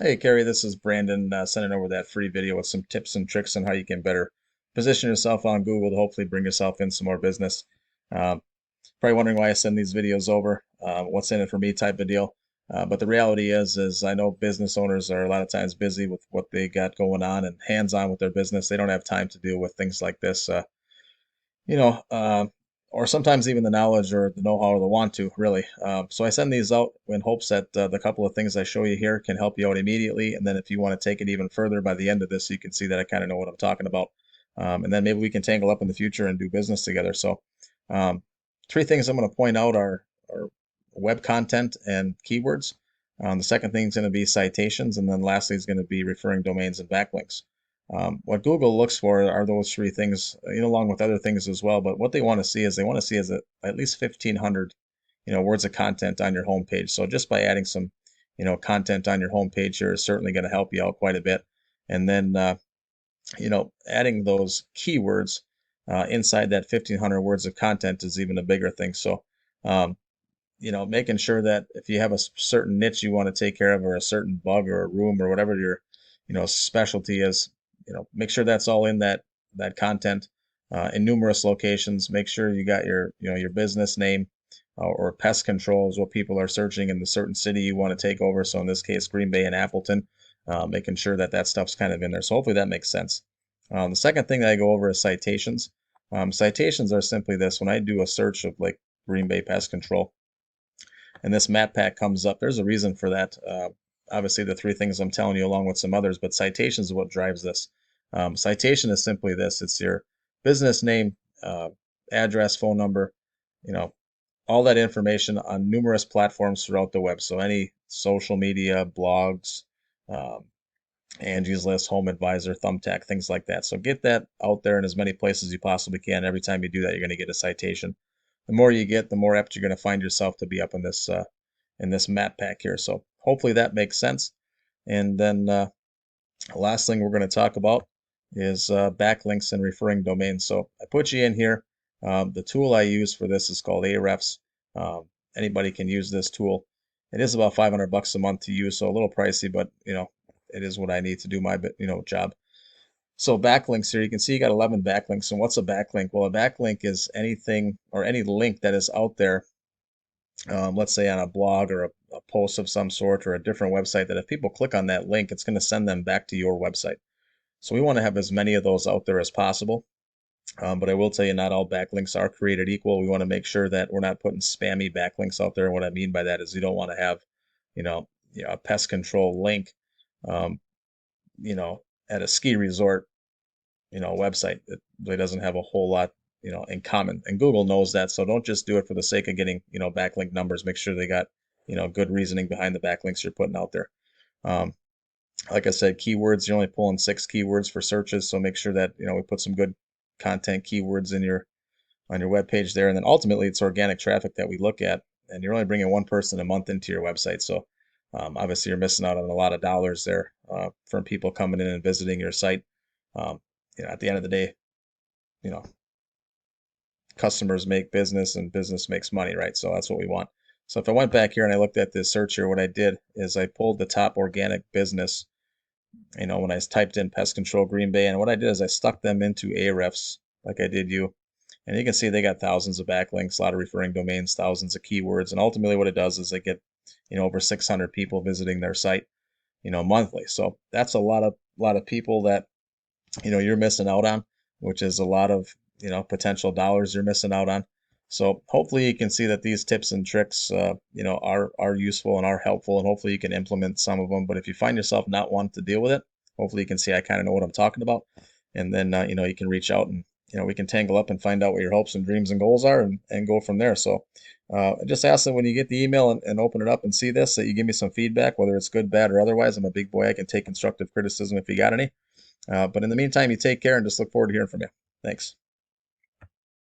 Hey, Kerry, this is Brandon sending over that free video with some tips and tricks on how you can better position yourself on Google to hopefully bring yourself in some more business. Uh, Probably wondering why I send these videos over, what's in it for me type of deal. But the reality is I know business owners are a lot of times busy with what they got going on and hands-on with their business. They don't have time to deal with things like this. You know, or sometimes even the knowledge or the know-how or the want to, really. So I send these out in hopes that the couple of things I show you here can help you out immediately. And then if you want to take it even further by the end of this, you can see that I kind of know what I'm talking about. And then maybe we can tangle up in the future and do business together. So um, three things I'm going to point out are web content and keywords. The second thing is going to be citations. And then lastly is going to be referring domains and backlinks. What Google looks for are those three things, along with other things as well. But what they want to see is at least 1,500, words of content on your homepage. So just by adding some, content on your homepage here is certainly going to help you out quite a bit. And then, adding those keywords inside that 1,500 words of content is even a bigger thing. So, um, making sure that if you have a certain niche you want to take care of, or a certain bug or a room or whatever your, specialty is, make sure that's all in that content in numerous locations. Make sure you got your business name or pest control is what people are searching in the certain city you want to take over. So in this case, Green Bay and Appleton, making sure that that stuff's kind of in there. So hopefully that makes sense. The second thing that I go over is citations. Citations are simply this: when I do a search of like Green Bay pest control, and this map pack comes up. There's a reason for that. Obviously, the three things I'm telling you, along with some others, but citations is what drives this. Citation is simply this: it's your business name, address, phone number, you know, all that information on numerous platforms throughout the web. So any social media, blogs, um, Angie's List, Home Advisor, Thumbtack, things like that. So get that out there in as many places as you possibly can. Every time you do that, you're going to get a citation. The more you get, the more apt you're going to find yourself to be up in this map pack here. So hopefully that makes sense. And then last thing we're going to talk about is backlinks and referring domains. So I put you in here. The tool I use for this is called Ahrefs. Um, Anybody can use this tool. It is about 500 bucks a month to use, so a little pricey, but it is what I need to do my job. So backlinks here, you can see you got 11 backlinks. And what's a backlink? Well, a backlink is anything or any link that is out there, let's say on a blog or a post of some sort or a different website, that if people click on that link, it's going to send them back to your website. So we want to have as many of those out there as possible. But I will tell you, not all backlinks are created equal. We want to make sure that we're not putting spammy backlinks out there. And what I mean by that is you don't want to have, a pest control link, um, you know, at a ski resort, website that really doesn't have a whole lot, in common. And Google knows that. So don't just do it for the sake of getting, backlink numbers. Make sure they got, good reasoning behind the backlinks you're putting out there. Um, like I said, keywords, you're only pulling 6 keywords for searches. So make sure that, we put some good content keywords in your on your web page there. And then ultimately it's organic traffic that we look at, and you're only bringing one person a month into your website. So obviously you're missing out on a lot of dollars there from people coming in and visiting your site. Um, at the end of the day, you know, customers make business and business makes money, right? So that's what we want. So if I went back here and I looked at this search here, what I did is I pulled the top organic business, when I typed in pest control Green Bay, and what I did is I stuck them into Ahrefs like I did you. And you can see they got thousands of backlinks, a lot of referring domains, thousands of keywords. And ultimately what it does is they get, over 600 people visiting their site, monthly. So that's a lot of people that, you're missing out on, which is a lot of, potential dollars you're missing out on. So hopefully you can see that these tips and tricks, are useful and are helpful, and hopefully you can implement some of them. But if you find yourself not wanting to deal with it, hopefully you can see I kind of know what I'm talking about. And then, you can reach out and, we can tangle up and find out what your hopes and dreams and goals are, and go from there. So I just ask that when you get the email and open it up and see this, that you give me some feedback, whether it's good, bad, or otherwise. I'm a big boy. I can take constructive criticism if you got any. But in the meantime, you take care and just look forward to hearing from you. Thanks.